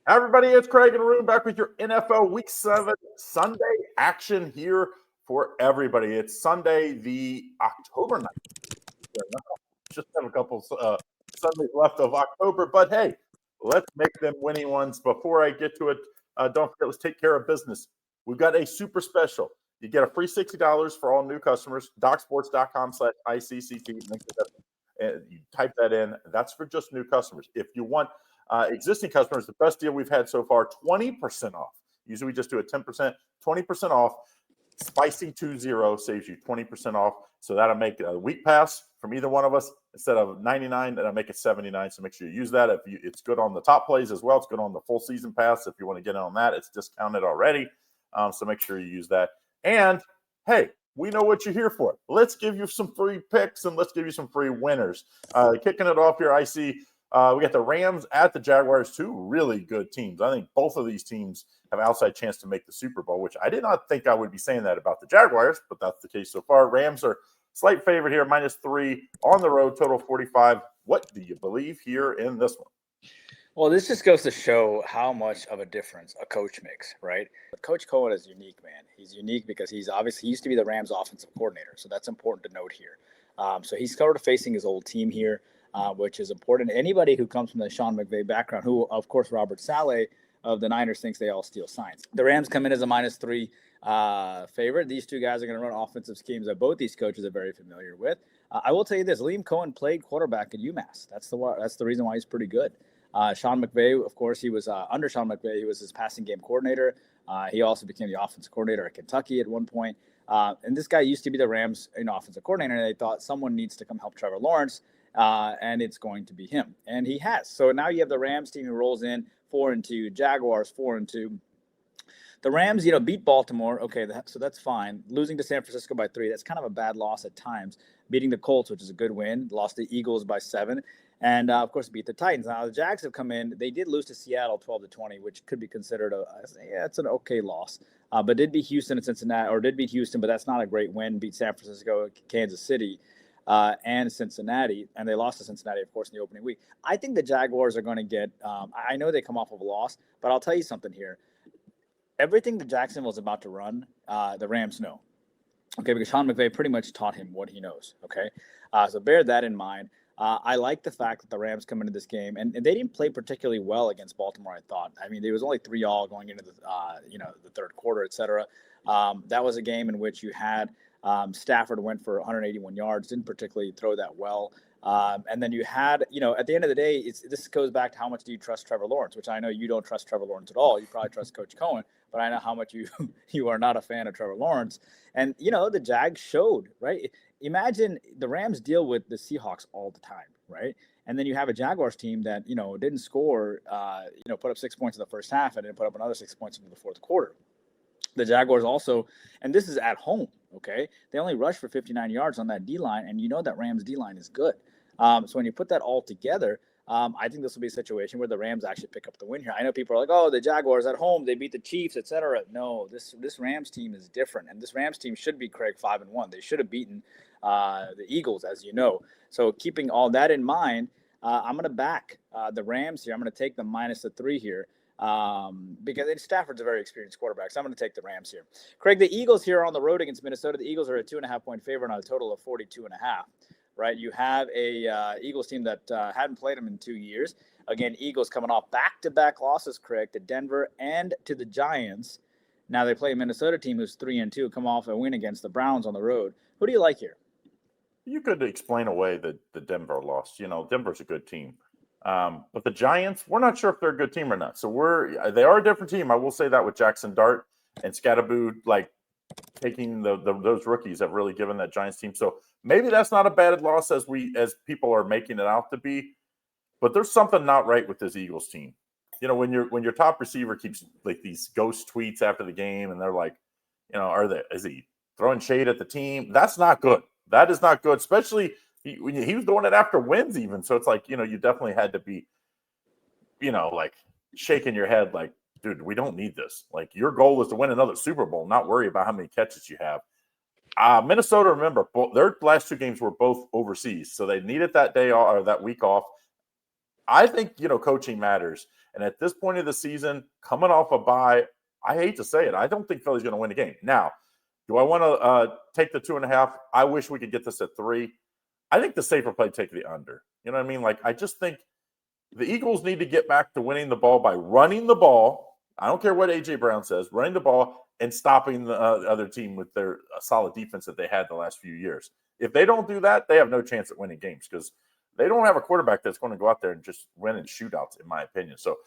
Everybody, it's Craig and Arun back with your NFL Week 7 Sunday action here for everybody. It's Sunday, the October 9th. Just have a couple Sundays left of October, but hey, let's make them winning ones. Before I get to it, don't forget, let's take care of business. We've got a super special. You get a free $60 for all new customers, docsports.com/ICCT. You type that in. That's for just new customers. If you want existing customers, the best deal we've had so far, 20% off. Usually we just do a 10%, 20% off. Spicy 20 saves you 20% off. So that'll make a week pass from either one of us. Instead of 99, that'll make it 79. So make sure you use that. It's good on the top plays as well. It's good on the full season pass. If you want to get in on that, it's discounted already. So make sure you use that. And hey, we know what you're here for. Let's give you some free picks and let's give you some free winners. Kicking it off here, I see we got the Rams at the Jaguars, two really good teams. I think both of these teams have an outside chance to make the Super Bowl, which I did not think I would be saying that about the Jaguars, but that's the case so far. Rams are slight favorite here, -3 on the road, total 45. What do you believe here in this one? Well, this just goes to show how much of a difference a coach makes, right? But Coach Cohen is unique, man. He's unique because he used to be the Rams offensive coordinator, so that's important to note here. So he's sort of facing his old team here, which is important. Anybody who comes from the Sean McVay background, who, of course, Robert Saleh of the Niners thinks they all steal signs. The Rams come in as a -3 favorite. These two guys are going to run offensive schemes that both these coaches are very familiar with. I will tell you this: Liam Cohen played quarterback at UMass. That's the reason why he's pretty good. Sean McVay, of course, he was under Sean McVay. He was his passing game coordinator. He also became the offensive coordinator at Kentucky at one point. And this guy used to be the Rams offensive coordinator. And they thought someone needs to come help Trevor Lawrence, and it's going to be him. And he has. So now you have the Rams team who rolls in 4-2, Jaguars 4-2. The Rams, beat Baltimore. Okay, so that's fine. Losing to San Francisco by 3, that's kind of a bad loss at times. Beating the Colts, which is a good win. Lost the Eagles by 7. And, of course, beat the Titans. Now, the Jags have come in. They did lose to Seattle 12-20, which could be considered it's an okay loss. But did beat Houston and Cincinnati, or did beat Houston, but that's not a great win. Beat San Francisco, Kansas City, and Cincinnati. And they lost to Cincinnati, of course, in the opening week. I think the Jaguars are going to get I know they come off of a loss, but I'll tell you something here. Everything that Jacksonville's about to run, the Rams know. Okay, because Sean McVay pretty much taught him what he knows. Okay, so bear that in mind. I like the fact that the Rams come into this game, and they didn't play particularly well against Baltimore, I thought. I mean, there was only 3-all going into the third quarter, et cetera. That was a game in which you had Stafford went for 181 yards, didn't particularly throw that well. And then you had, at the end of the day, this goes back to how much do you trust Trevor Lawrence, which I know you don't trust Trevor Lawrence at all. You probably trust Coach Cohen, but I know how much you are not a fan of Trevor Lawrence. And, the Jags showed, right? Imagine the Rams deal with the Seahawks all the time, right? And then you have a Jaguars team that, didn't score, put up 6 points in the first half and then put up another 6 points in the fourth quarter. The Jaguars also, and this is at home, okay? They only rushed for 59 yards on that D-line, and that Rams D-line is good. So when you put that all together, I think this will be a situation where the Rams actually pick up the win here. I know people are like, oh, the Jaguars at home, they beat the Chiefs, et cetera. No, this Rams team is different, and this Rams team should be, Craig, 5-1. They should have beaten the Eagles, as you know. So keeping all that in mind, I'm going to back the Rams here. I'm going to take the -3 here. Because Stafford's a very experienced quarterback, so I'm going to take the Rams here. Craig, the Eagles here are on the road against Minnesota. The Eagles are a 2.5-point favorite on a total of 42.5. Right, you have a Eagles team that hadn't played them in 2 years. Again, Eagles coming off back-to-back losses, Craig, to Denver and to the Giants. Now they play a Minnesota team who's 3-2, come off a win against the Browns on the road. Who do you like here? You could explain away the Denver loss. Denver's a good team. But the Giants, we're not sure if they're a good team or not. So they are a different team. I will say that with Jackson Dart and Scatterboo, taking those rookies have really given that Giants team. So maybe that's not a bad loss as people are making it out to be. But there's something not right with this Eagles team. When your top receiver keeps these ghost tweets after the game, and they're like, is he throwing shade at the team? That's not good. That is not good, especially when he was doing it after wins even. So it's like, you definitely had to be, shaking your head like, dude, we don't need this. Your goal is to win another Super Bowl, not worry about how many catches you have. Minnesota, remember, their last 2 games were both overseas, so they needed that day or that week off. I think, coaching matters. And at this point of the season, coming off a bye, I hate to say it, I don't think Philly's going to win the game. Now, do I want to take the 2.5? I wish we could get this at 3. I think the safer play, take the under. You know what I mean? Like, I just think the Eagles need to get back to winning the ball by running the ball. I don't care what A.J. Brown says, running the ball and stopping the other team with their solid defense that they had the last few years. If they don't do that, they have no chance at winning games because they don't have a quarterback that's going to go out there and just win in shootouts, in my opinion. So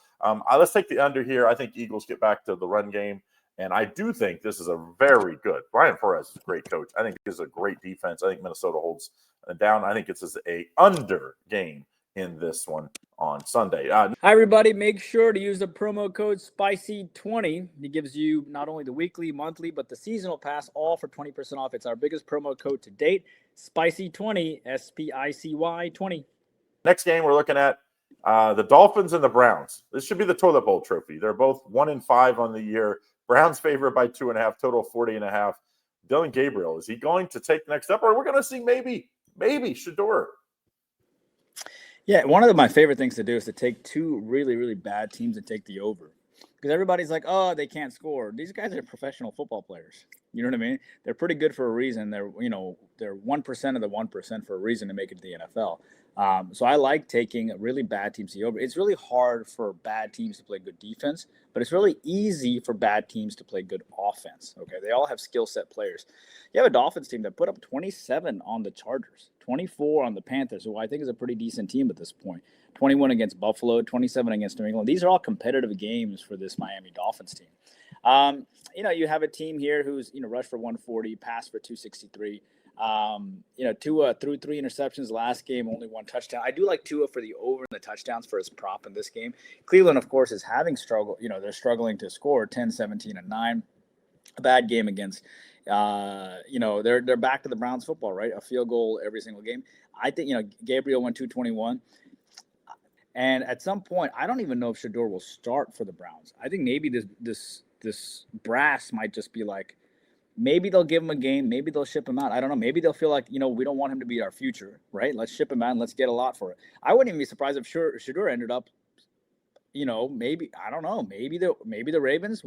let's take the under here. I think Eagles get back to the run game. And I do think this is a very good – Brian Flores is a great coach. I think this is a great defense. I think Minnesota holds down. I think this is a under game in this one on Sunday. Hi, everybody. Make sure to use the promo code SPICY20. It gives you not only the weekly, monthly, but the seasonal pass, all for 20% off. It's our biggest promo code to date, SPICY20, SPICY 20. Next game we're looking at the Dolphins and the Browns. This should be the toilet bowl trophy. They're both 1-5 on the year. Browns favored by 2.5, total 40.5. Dylan Gabriel, is he going to take the next step, or we're going to see maybe Shedeur? Yeah, one of my favorite things to do is to take two really, really bad teams and take the over. Because everybody's like, oh, they can't score. These guys are professional football players. You know what I mean? They're pretty good for a reason. They're 1% of the 1% for a reason to make it to the NFL. So I like taking really bad teams to the over. It's really hard for bad teams to play good defense, but it's really easy for bad teams to play good offense. Okay, they all have skill set players. You have a Dolphins team that put up 27 on the Chargers, 24 on the Panthers, who I think is a pretty decent team at this point. 21 against Buffalo, 27 against New England. These are all competitive games for this Miami Dolphins team. You have a team here who's rushed for 140, passed for 263. Tua threw 3 interceptions last game, only 1 touchdown. I do like Tua for the over and the touchdowns for his prop in this game. Cleveland, of course, is having struggle. They're struggling to score 10, 17, and 9. A bad game against, they're back to the Browns football, right? A field goal every single game. I think, Gabriel went 221. And at some point, I don't even know if Shedeur will start for the Browns. I think maybe this brass might just be like, maybe they'll give him a game. Maybe they'll ship him out. I don't know. Maybe they'll feel like, we don't want him to be our future, right? Let's ship him out and let's get a lot for it. I wouldn't even be surprised if Shedeur ended up, maybe, I don't know. Maybe the Ravens,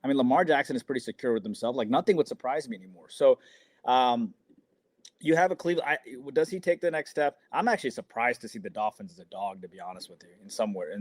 Lamar Jackson is pretty secure with himself. Like, nothing would surprise me anymore. So, you have a Cleveland. Does he take the next step? I'm actually surprised to see the Dolphins as a dog, to be honest with you, in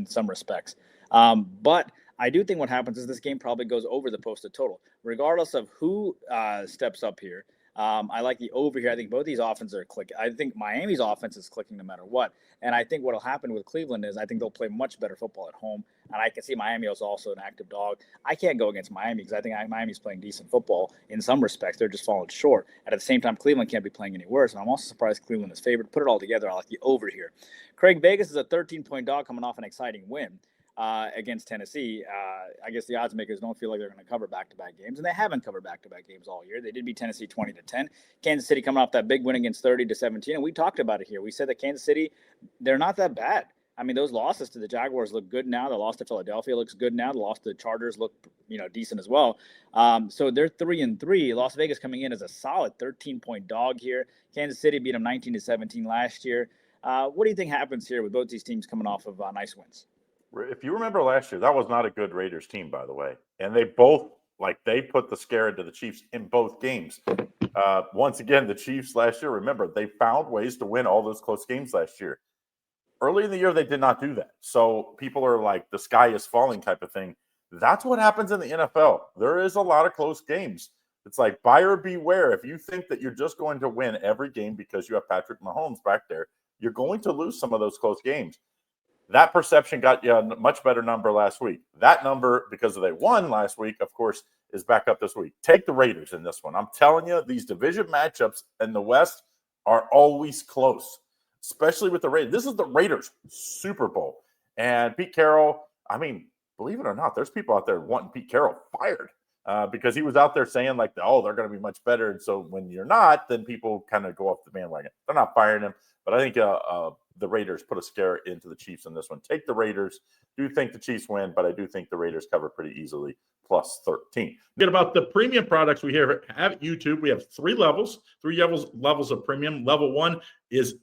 some respects. But I do think what happens is this game probably goes over the posted total, regardless of who steps up here. I like the over here. I think both these offenses are clicking. I think Miami's offense is clicking no matter what. And I think what will happen with Cleveland is I think they'll play much better football at home. And I can see Miami is also an active dog. I can't go against Miami because I think Miami's playing decent football in some respects. They're just falling short. And at the same time, Cleveland can't be playing any worse. And I'm also surprised Cleveland is favored. Put it all together, I like the over here. Craig Vegas is a 13-point dog coming off an exciting win against Tennessee. I guess the odds makers don't feel like they're going to cover back-to-back games, and they haven't covered back-to-back games all year. They did beat Tennessee 20-10. Kansas City coming off that big win against 30-17, and we talked about it here. We said that Kansas City, they're not that bad. Those losses to the Jaguars look good now. The loss to Philadelphia looks good now. The loss to the Chargers look, decent as well. So they're 3-3. Las Vegas coming in as a solid 13-point dog here. Kansas City beat them 19-17 last year. What do you think happens here with both these teams coming off of nice wins? If you remember last year, that was not a good Raiders team, by the way. And they both, they put the scare into the Chiefs in both games. Once again, the Chiefs last year, remember, they found ways to win all those close games last year. Early in the year, they did not do that. So people are like, the sky is falling type of thing. That's what happens in the NFL. There is a lot of close games. It's like buyer beware. If you think that you're just going to win every game because you have Patrick Mahomes back there, you're going to lose some of those close games. That perception got you a much better number last week. That number, because they won last week, of course, is back up this week. Take the Raiders in this one. I'm telling you, these division matchups in the West are always close, especially with the Raiders. This is the Raiders Super Bowl. And Pete Carroll, believe it or not, there's people out there wanting Pete Carroll fired because he was out there saying they're going to be much better. And so when you're not, then people kind of go off the bandwagon. They're not firing him. But I think the Raiders put a scare into the Chiefs in this one. Take the Raiders. Do think the Chiefs win, but I do think the Raiders cover pretty easily, plus 13. Forget about the premium products we have at YouTube. We have three levels of premium. Level 1 is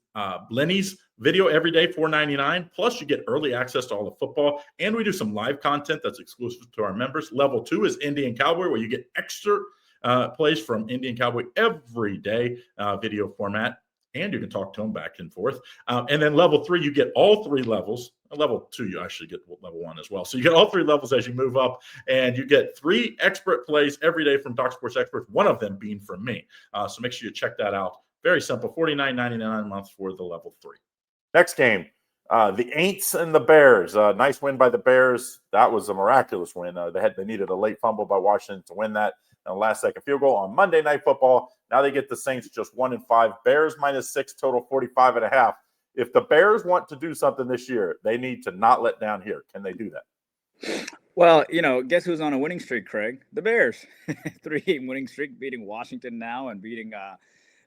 Lenny's Video every day, $4.99. Plus, you get early access to all the football, and we do some live content that's exclusive to our members. Level 2 is Indian Cowboy, where you get extra plays from Indian Cowboy every day, video format, and you can talk to them back and forth. And then level 3, you get all 3 levels. Level 2, you actually get level 1 as well. So you get all 3 levels as you move up, and you get 3 expert plays every day from Doc Sports experts, one of them being from me. So make sure you check that out. Very simple, $49.99 a month for the level 3. Next game, the Aints and the Bears. Nice win by the Bears. That was a miraculous win. They needed a late fumble by Washington to win that. And a last-second field goal on Monday Night Football. Now they get the Saints just 1-5. Bears -6, total 45.5. If the Bears want to do something this year, they need to not let down here. Can they do that? Well, guess who's on a winning streak, Craig? The Bears. 3-game winning streak, beating Washington now and beating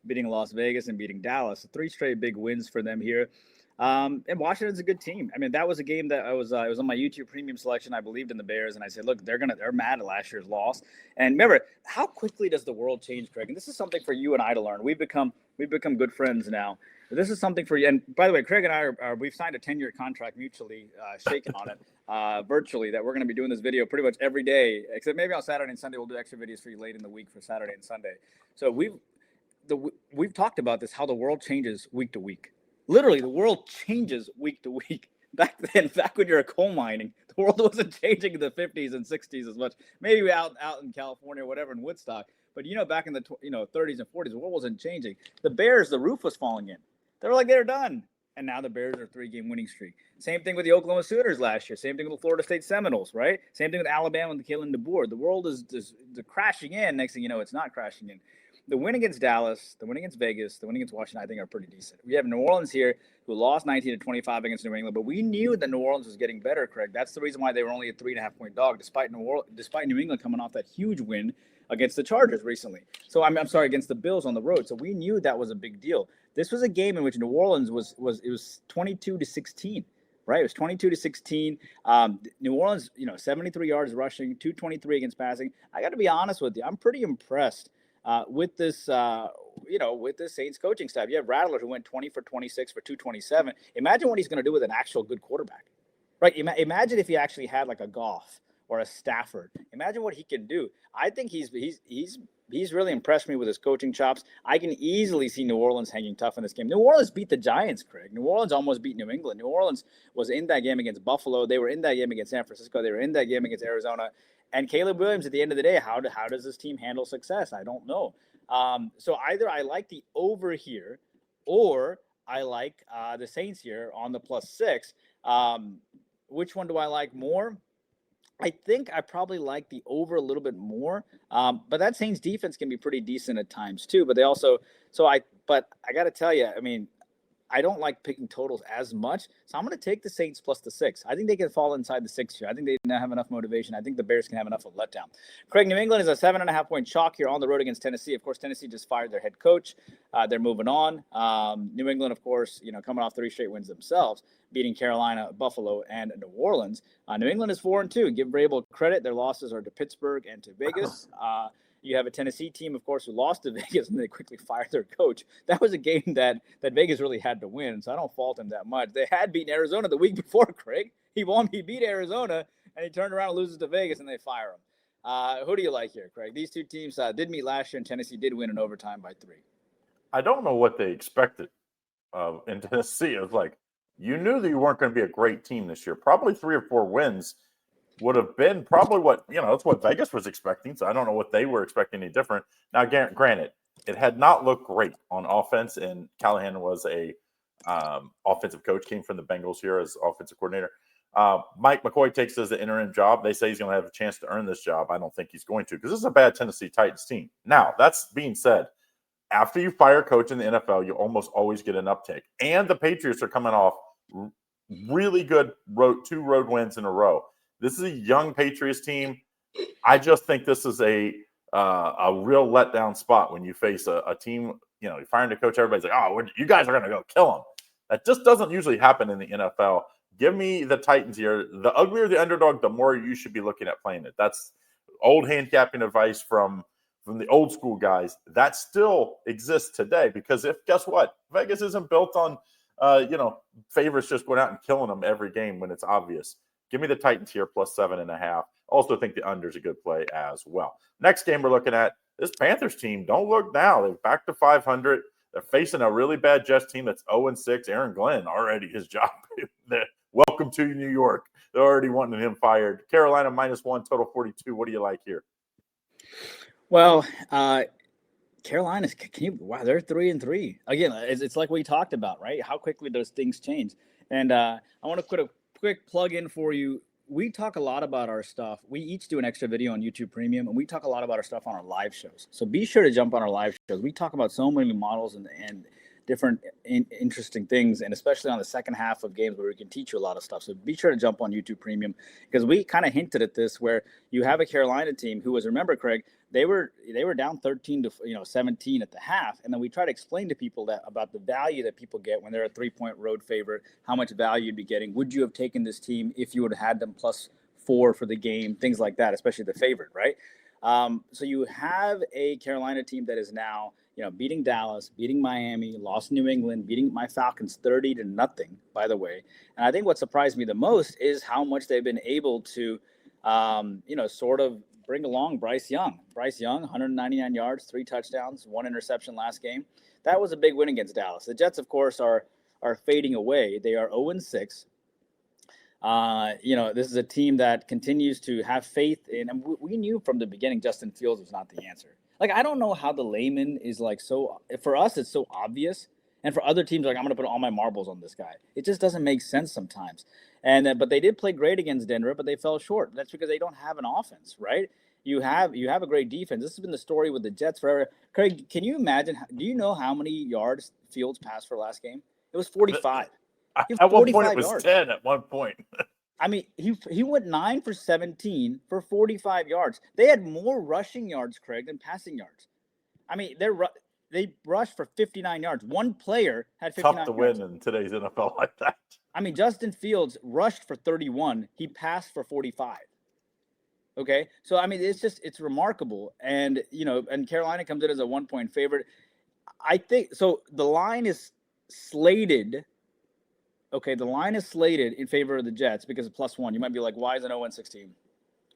Las Vegas and beating Dallas. 3 straight big wins for them here. And Washington's a good team. I mean, that was a game that it was on my YouTube premium selection. I believed in the Bears, and I said, look, they're mad at last year's loss. And remember, how quickly does the world change, Craig? And this is something for you and I to learn. We've become good friends now. This is something for you. And by the way, Craig and I we've signed a 10-year contract mutually, shaken on it virtually, that we're going to be doing this video pretty much every day, except maybe on Saturday and Sunday. We'll do extra videos for you late in the week for Saturday and Sunday. So we've talked about this, how the world changes week to week. Literally, the world changes week to week. Back when you're coal mining, the world wasn't changing in the 50s and 60s as much. Maybe out in California or whatever in Woodstock. But, back in the 30s and 40s, the world wasn't changing. The Bears, the roof was falling in. They were like, they're done. And now the Bears are a 3-game winning streak. Same thing with the Oklahoma Sooners last year. Same thing with the Florida State Seminoles, right? Same thing with Alabama and the Kalen DeBoer. The world is crashing in. Next thing you know, it's not crashing in. The win against Dallas, the win against Vegas, the win against Washington, I think are pretty decent. We have New Orleans here who lost 19-25 against New England, but we knew that New Orleans was getting better, Craig. That's the reason why they were only a 3.5-point dog, despite New England coming off that huge win against the Chargers recently. So I'm sorry, against the Bills on the road. So we knew that was a big deal. This was a game in which New Orleans was 22-16. Right, it was 22-16. New Orleans, 73 yards rushing, 223 against passing. I got to be honest with you, I'm pretty impressed with this, with this Saints coaching staff. You have Rattler, who went 20 for 26 for 227. Imagine what he's going to do with an actual good quarterback, right? Imagine if he actually had like a Goff or a Stafford. Imagine what he can do. I think he's really impressed me with his coaching chops. I can easily see New Orleans hanging tough in this game. New Orleans beat the Giants, Craig. New Orleans almost beat New England. New Orleans was in that game against Buffalo. They were in that game against San Francisco. They were in that game against Arizona. And Caleb Williams, at the end of the day, how does this team handle success? I don't know. So either I like the over here, or I like the Saints here on the +6. Which one do I like more? I think I probably like the over a little bit more, but that Saints defense can be pretty decent at times too. But but I got to tell you, I mean, I don't like picking totals as much, so I'm going to take the Saints plus the 6. I think they can fall inside the 6 here. I think they now have enough motivation. I think the Bears can have enough of a letdown. Craig, New England is a 7.5-point chalk here on the road against Tennessee. Of course, Tennessee just fired their head coach. They're moving on. New England, of course, coming off 3 straight wins themselves, beating Carolina, Buffalo, and New Orleans. New England is 4-2. Give Vrabel credit. Their losses are to Pittsburgh and to Vegas. You have a Tennessee team, of course, who lost to Vegas, and they quickly fired their coach. That was a game that Vegas really had to win, so I don't fault them that much. They had beaten Arizona the week before, Craig. He beat Arizona, and he turned around and loses to Vegas, and they fire him. Who do you like here, Craig? These two teams did meet last year, and Tennessee did win in overtime by 3. I don't know what they expected in Tennessee. It was like, you knew that you weren't going to be a great team this year. Probably 3 or 4 wins would have been probably what, that's what Vegas was expecting. So I don't know what they were expecting any different. Now, granted, it had not looked great on offense, and Callahan was a offensive coach, came from the Bengals here as offensive coordinator. Mike McCoy takes as an interim job. They say he's going to have a chance to earn this job. I don't think he's going to, because this is a bad Tennessee Titans team. Now, that's being said, after you fire a coach in the NFL, you almost always get an uptick. And the Patriots are coming off really good 2 road wins in a row. This is a young Patriots team. I just think this is a real letdown spot when you face a team, you're firing a coach, everybody's like, oh, you guys are going to go kill them. That just doesn't usually happen in the NFL. Give me the Titans here. The uglier the underdog, the more you should be looking at playing it. That's old handicapping advice from the old school guys. That still exists today, because guess what? Vegas isn't built on favorites just going out and killing them every game when it's obvious. Give me the Titans here plus 7.5. Also think the under is a good play as well. Next game we're looking at, this Panthers team, don't look now. They're back to 500. They're facing a really bad Jets team that's 0-6. Aaron Glenn, already his job. Welcome to New York. They're already wanting him fired. Carolina -1, total 42. What do you like here? Well, Carolina's wow, they're 3-3. Again, it's like we talked about, right? How quickly those things change. And I want to put a quick plug in for you. We talk a lot about our stuff. We each do an extra video on YouTube Premium, and we talk a lot about our stuff on our live shows. So be sure to jump on our live shows. We talk about so many models and different interesting things, and especially on the second half of games where we can teach you a lot of stuff. So be sure to jump on YouTube Premium, because we kind of hinted at this, where you have a Carolina team who was, remember, Craig, they were down 13 to 17 at the half, and then we try to explain to people that about the value that people get when they're a 3-point road favorite, how much value you'd be getting. Would you have taken this team if you would have had them +4 for the game, things like that, especially the favorite, right? So you have a Carolina team that is now beating Dallas, beating Miami, lost New England, beating my Falcons 30-0, by the way. And I think what surprised me the most is how much they've been able to, sort of bring along Bryce Young. Bryce Young, 199 yards, 3 touchdowns, 1 interception last game. That was a big win against Dallas. The Jets, of course, are fading away. They are 0-6. This is a team that continues to have faith in, and we knew from the beginning Justin Fields was not the answer. Like, I don't know how the layman is like, so for us it's so obvious, and for other teams, like, I'm going to put all my marbles on this guy. It just doesn't make sense sometimes. And but they did play great against Denver, but they fell short. That's because they don't have an offense, right? You have a great defense. This has been the story with the Jets forever. Craig, can you imagine? Do you know how many yards Fields passed for last game? It was 45. At one point, it was yards. 10 at one point. I mean, he went 9 for 17 for 45 yards. They had more rushing yards, Craig, than passing yards. I mean, they rushed for 59 yards. One player had 59 yards. Tough to win in today's NFL like that. I mean, Justin Fields rushed for 31. He passed for 45. Okay? So, I mean, it's remarkable. And, and Carolina comes in as a 1-point favorite. I think – so the line is slated – okay, the line is slated in favor of the Jets because of +1. You might be like, why is it 0-16?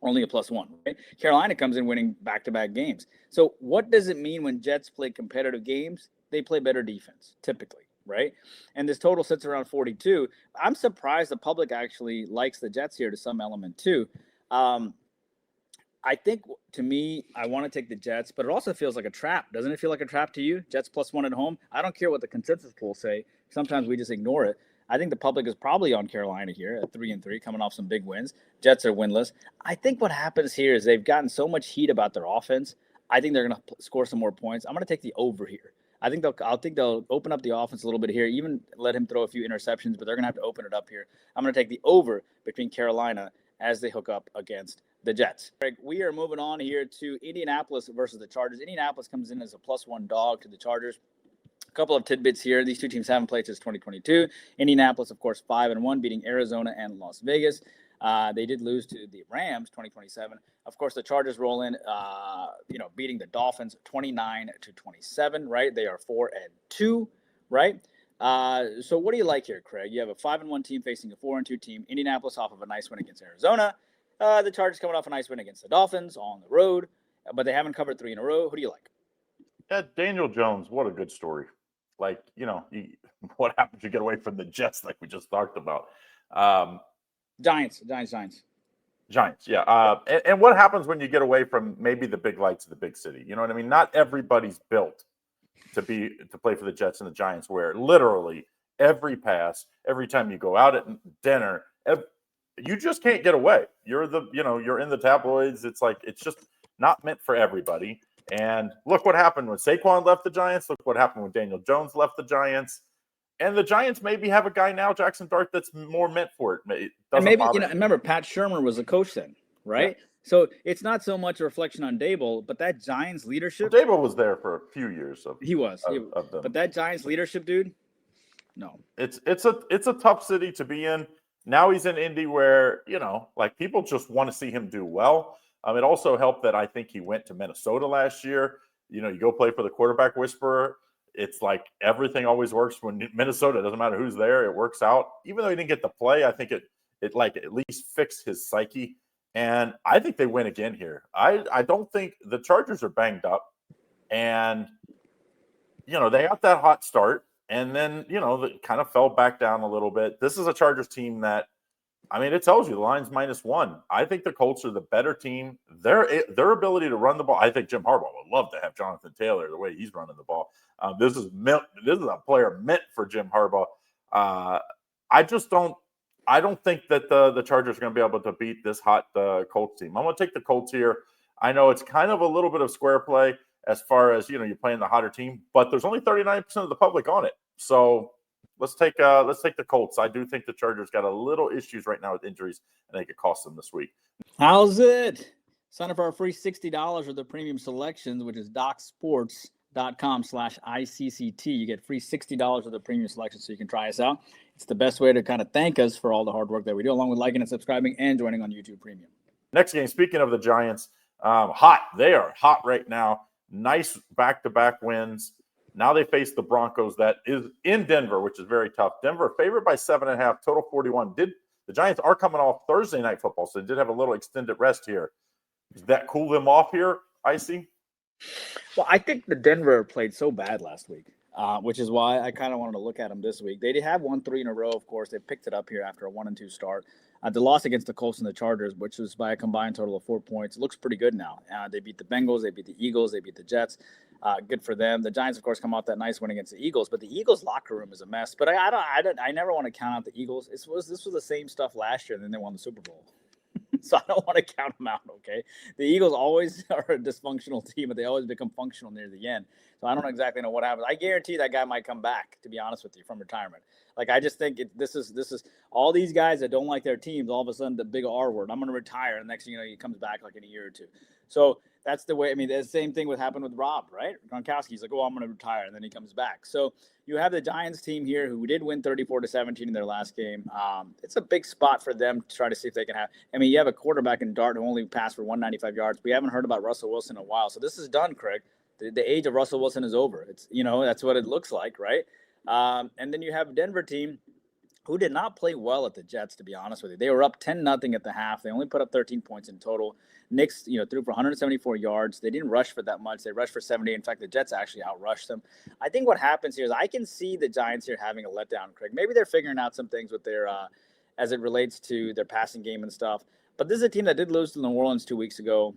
Only a +1, right? Carolina comes in winning back-to-back games. So what does it mean when Jets play competitive games? They play better defense, typically, right? And this total sits around 42. I'm surprised the public actually likes the Jets here to some element too. I think, to me, I want to take the Jets, but it also feels like a trap. Doesn't it feel like a trap to you? Jets +1 at home? I don't care what the consensus polls say. Sometimes we just ignore it. I think the public is probably on Carolina here at 3-3, coming off some big wins. Jets are winless. I think what happens here is they've gotten so much heat about their offense. I think they're going to score some more points. I'm going to take the over here. I think they'll open up the offense a little bit here, even let him throw a few interceptions, but they're going to have to open it up here. I'm going to take the over between Carolina as they hook up against the Jets. Greg, we are moving on here to Indianapolis versus the Chargers. Indianapolis comes in as a +1 dog to the Chargers. A couple of tidbits here. These two teams haven't played since 2022. Indianapolis, of course, 5-1, beating Arizona and Las Vegas. They did lose to the Rams 2027. Of course, the Chargers roll in, beating the Dolphins 29-27, right? They are 4-2, right? So what do you like here, Craig? You have a 5-1 team facing a 4-2 team. Indianapolis off of a nice win against Arizona. The Chargers coming off a nice win against the Dolphins on the road, but they haven't covered 3 in a row. Who do you like? Yeah, Daniel Jones, what a good story. Like, what happens? You get away from the Jets like we just talked about. Giants, yeah. And what happens when you get away from maybe the big lights of the big city? You know what I mean? Not everybody's built to play for the Jets and the Giants, where literally every pass, every time you go out at dinner, you just can't get away. You're in the tabloids. It's like, it's just not meant for everybody. And look what happened when Saquon left the Giants. Look what happened when Daniel Jones left the Giants. And the Giants maybe have a guy now, Jackson Dart, that's more meant for it. And maybe, remember, Pat Shermer was a coach then, right? Yeah. So it's not so much a reflection on Dable, but that Giants leadership. Well, Dable was there for a few years. He was. But that Giants leadership, dude, no. It's a tough city to be in. Now he's in Indy where, people just want to see him do well. It also helped that I think he went to Minnesota last year. You go play for the quarterback whisperer. it's like everything always works when Minnesota, doesn't matter who's there, it works out. Even though he didn't get to play, I think it like at least fixed his psyche. And I think they win again here. I don't think the Chargers are banged up. And, they got that hot start. And then, it kind of fell back down a little bit. This is a Chargers team that, it tells you the line's -1. I think the Colts are the better team. Their ability to run the ball. I think Jim Harbaugh would love to have Jonathan Taylor the way he's running the ball. This is a player meant for Jim Harbaugh. I don't think that the Chargers are going to be able to beat this hot Colts team. I'm going to take the Colts here. I know it's kind of a little bit of square play as far as you're playing the hotter team, but there's only 39% of the public on it. So let's take the Colts. I do think the Chargers got a little issues right now with injuries, and they could cost them this week. How's it? Sign up for our free $60 with the premium selections, which is docsports.com/ICCT. You get free $60 with the premium selection so you can try us out. It's the best way to kind of thank us for all the hard work that we do, along with liking and subscribing and joining on YouTube Premium. Next game, speaking of the Giants, hot. They are hot right now. Nice back-to-back wins. Now they face the Broncos. That is in Denver, which is very tough. Denver favored by 7.5, total 41. The Giants are coming off Thursday Night Football, so they did have a little extended rest here. Does that cool them off here, Icy? Well, I think the Denver played so bad last week, which is why I kind of wanted to look at them this week. They did have won 3 in a row, of course. They picked it up here after a 1-2 start. The loss against the Colts and the Chargers, which was by a combined total of 4 points, looks pretty good now. They beat the Bengals, they beat the Eagles, they beat the Jets. Good for them. The Giants, of course, come off that nice win against the Eagles, but the Eagles' locker room is a mess. But I never want to count out the Eagles. This was the same stuff last year, and then they won the Super Bowl. So I don't want to count them out, okay? The Eagles always are a dysfunctional team, but they always become functional near the end. So I don't exactly know what happens. I guarantee that guy might come back, to be honest with you, from retirement. Like, I just think this is all these guys that don't like their teams, all of a sudden the big R word, I'm going to retire. And next thing you know, he comes back like in a year or two. So that's the way. The same thing would happen with Rob, right? Gronkowski's like, oh, I'm going to retire. And then he comes back. So you have the Giants team here who did win 34-17 in their last game. It's a big spot for them to try to see if they can have. You have a quarterback in Dart who only passed for 195 yards. We haven't heard about Russell Wilson in a while. So this is done, Craig. The age of Russell Wilson is over. It's, that's what it looks like, right? And then you have a Denver team who did not play well at the Jets, to be honest with you. They were up 10-0 at the half. They only put up 13 points in total. Knicks, threw for 174 yards. They didn't rush for that much. They rushed for 70. In fact, the Jets actually outrushed them. I think what happens here is I can see the Giants here having a letdown, Craig. Maybe they're figuring out some things with their as it relates to their passing game and stuff. But this is a team that did lose to New Orleans 2 weeks ago.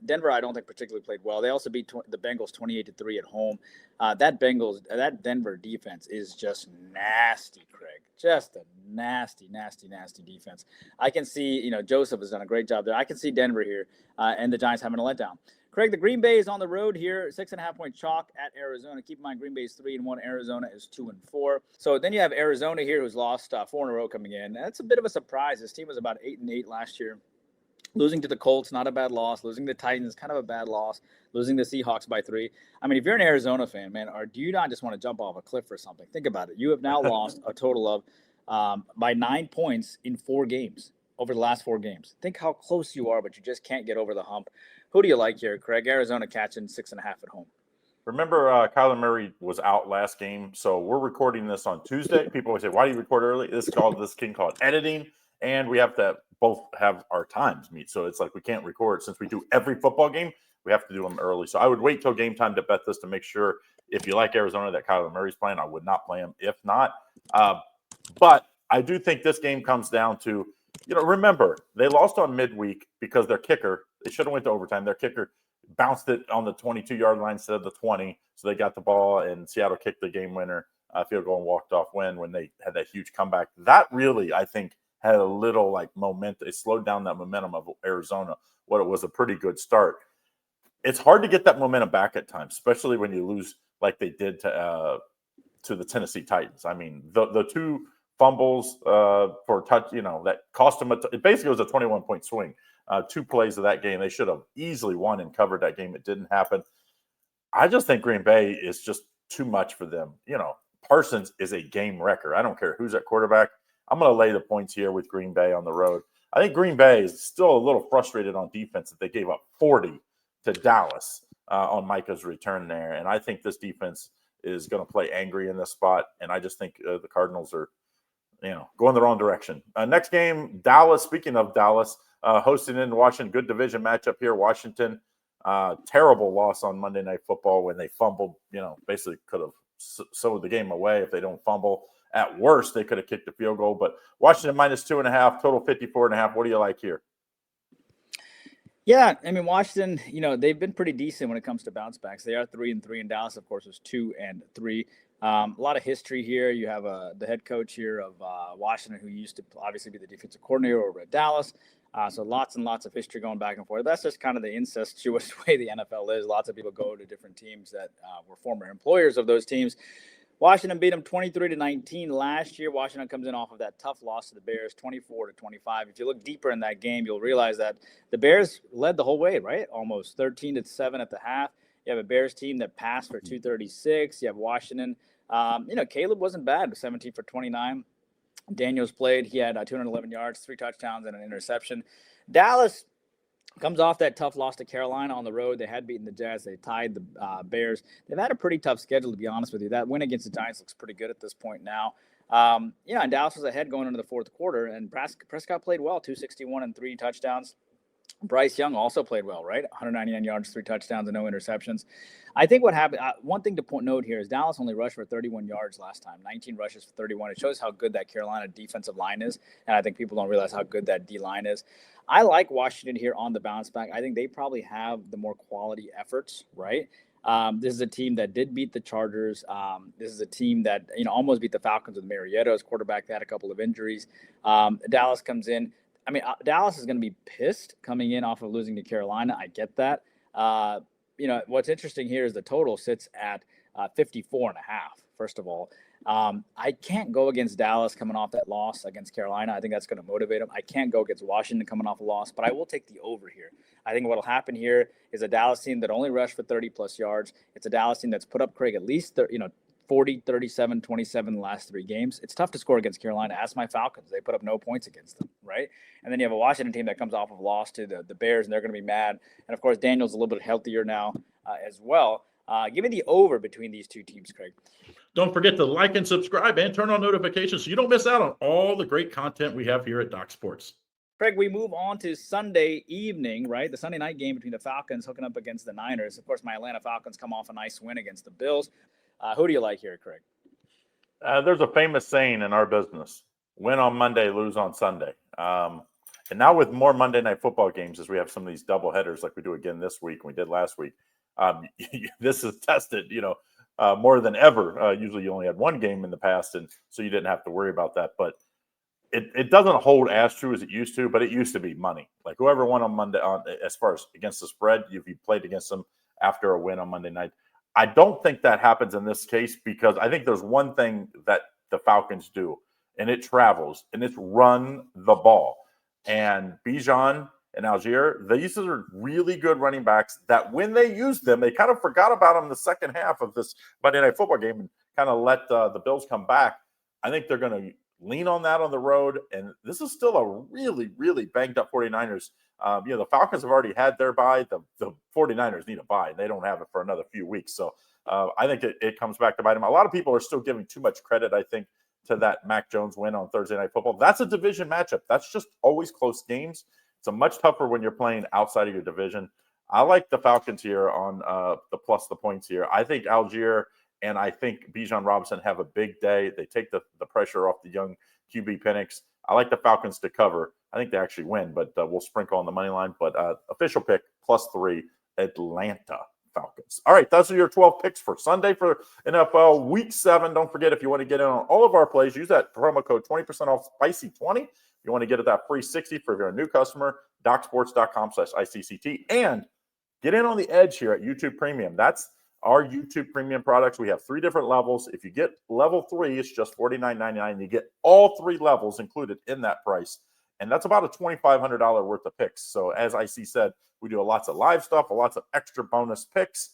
Denver, I don't think particularly played well. They also beat the Bengals 28-3 at home. That Denver defense is just nasty, Craig. Just a nasty, nasty, nasty defense. I can see, Joseph has done a great job there. I can see Denver here and the Giants having a letdown. Craig, the Green Bay is on the road here, 6.5-point chalk at Arizona. Keep in mind, Green Bay is 3-1. Arizona is 2-4. So then you have Arizona here, who's lost 4 in a row coming in. That's a bit of a surprise. This team was about 8-8 last year. Losing to the Colts, not a bad loss. Losing to the Titans, kind of a bad loss. Losing the Seahawks by 3. If you're an Arizona fan, man, or do you not just want to jump off a cliff or something? Think about it. You have now lost a total of by 9 points in 4 games over the last 4 games. Think how close you are, but you just can't get over the hump. Who do you like here, Craig? Arizona catching 6.5 at home. Remember, Kyler Murray was out last game, so we're recording this on Tuesday. People always say, why do you record early? This thing called editing, and we have to both have our times meet. So it's like we can't record. Since we do every football game, we have to do them early. So I would wait till game time to bet this to make sure if you like Arizona that Kyler Murray's playing, I would not play him if not. But I do think this game comes down to, remember, they lost on midweek because their kicker, they should have went to overtime. Their kicker bounced it on the 22-yard line instead of the 20. So they got the ball, and Seattle kicked the game winner field goal and walked off win when they had that huge comeback. That really, I think, had a little momentum. It slowed down that momentum of Arizona. What it was a pretty good start. It's hard to get that momentum back at times, especially when you lose like they did to the Tennessee Titans. The 2 fumbles for touch, that cost them. It basically was a 21-point swing. 2 plays of that game, they should have easily won and covered that game. It didn't happen. I just think Green Bay is just too much for them. Parsons is a game wrecker. I don't care who's at quarterback. I'm going to lay the points here with Green Bay on the road. I think Green Bay is still a little frustrated on defense that they gave up 40 to Dallas on Micah's return there. And I think this defense is going to play angry in this spot. And I just think the Cardinals are, going the wrong direction. Next game, Dallas. Speaking of Dallas, hosting in Washington, good division matchup here. Washington, terrible loss on Monday Night Football when they fumbled. Basically could have sewed the game away if they don't fumble. At worst, they could have kicked a field goal. But Washington -2.5, total 54.5. What do you like here? Yeah, I mean, Washington, they've been pretty decent when it comes to bounce backs. They are 3-3, and Dallas, of course, was 2-3. A lot of history here. You have the head coach here of Washington, who used to obviously be the defensive coordinator over at Dallas. So lots and lots of history going back and forth. That's just kind of the incestuous way the NFL is. Lots of people go to different teams that were former employers of those teams. Washington beat them 23-19 last year. Washington comes in off of that tough loss to the Bears, 24-25. If you look deeper in that game, you'll realize that the Bears led the whole way, right? Almost 13-7 at the half. You have a Bears team that passed for 236. You have Washington. Caleb wasn't bad, 17 for 29. Daniels played. He had 211 yards, 3 touchdowns, and an interception. Dallas comes off that tough loss to Carolina on the road. They had beaten the Jazz. They tied the Bears. They've had a pretty tough schedule, to be honest with you. That win against the Giants looks pretty good at this point now. And Dallas was ahead going into the fourth quarter, and Prescott played well, 261 and 3 touchdowns. Bryce Young also played well, right? 199 yards, 3 touchdowns, and no interceptions. I think what happened, one thing to note here is Dallas only rushed for 31 yards last time, 19 rushes for 31. It shows how good that Carolina defensive line is, and I think people don't realize how good that D-line is. I like Washington here on the bounce back. I think they probably have the more quality efforts, right? This is a team that did beat the Chargers. This is a team that almost beat the Falcons with Mariota as quarterback. They had a couple of injuries. Dallas comes in. I mean, Dallas is going to be pissed coming in off of losing to Carolina. I get that. What's interesting here is the total sits at 54.5, first of all. I can't go against Dallas coming off that loss against Carolina. I think that's going to motivate them. I can't go against Washington coming off a loss, but I will take the over here. I think what will happen here is a Dallas team that only rushed for 30-plus yards. It's a Dallas team that's put up, Craig, at least 40, 37, 27 the last 3 games. It's tough to score against Carolina. Ask my Falcons. They put up no points against them, right? And then you have a Washington team that comes off of a loss to the Bears, and they're going to be mad. And, of course, Daniel's a little bit healthier now as well. Give me the over between these two teams, Craig. Don't forget to like and subscribe and turn on notifications so you don't miss out on all the great content we have here at Doc Sports. Craig, we move on to Sunday evening, right? The Sunday night game between the Falcons hooking up against the Niners. Of course, my Atlanta Falcons come off a nice win against the Bills. Who do you like here, Craig? There's a famous saying in our business: win on Monday, lose on Sunday. And now with more Monday Night Football games, as we have some of these double headers like we do again this week and we did last week, this is tested, more than ever. Usually you only had one game in the past, and so you didn't have to worry about that. But it doesn't hold as true as it used to, but it used to be money. Like whoever won on Monday, as far as against the spread, if you played against them after a win on Monday night. I don't think that happens in this case because I think there's one thing that the Falcons do, and it travels, and it's run the ball. And Bijan and Algier, these are really good running backs that when they use them, they kind of forgot about them in the second half of this Monday Night Football game and kind of let the Bills come back. I think they're going to lean on that on the road, and this is still a really, really banged-up 49ers. The Falcons have already had their bye. The 49ers need a bye. They don't have it for another few weeks. So I think it comes back to bite them. A lot of people are still giving too much credit, I think, to that Mac Jones win on Thursday Night Football. That's a division matchup. That's just always close games. It's a much tougher when you're playing outside of your division. I like the Falcons here on the points here. I think Algier and I think Bijan Robinson have a big day. They take the pressure off the young QB Penix. I like the Falcons to cover. I think they actually win, but we'll sprinkle on the money line. But official pick +3, Atlanta Falcons. All right, those are your 12 picks for Sunday for NFL Week 7. Don't forget, if you want to get in on all of our plays, use that promo code 20% off SPICY20. If you want to get that free 60 for if you're a new customer, docsports.com/ICCT. And get in on the edge here at YouTube Premium. That's our YouTube Premium products. We have 3 different levels. If you get level 3, it's just $49.99. You get all 3 levels included in that price. And that's about a $2,500 worth of picks. So as IC said, we do lots of live stuff, lots of extra bonus picks.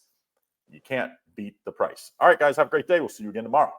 You can't beat the price. All right, guys, have a great day. We'll see you again tomorrow.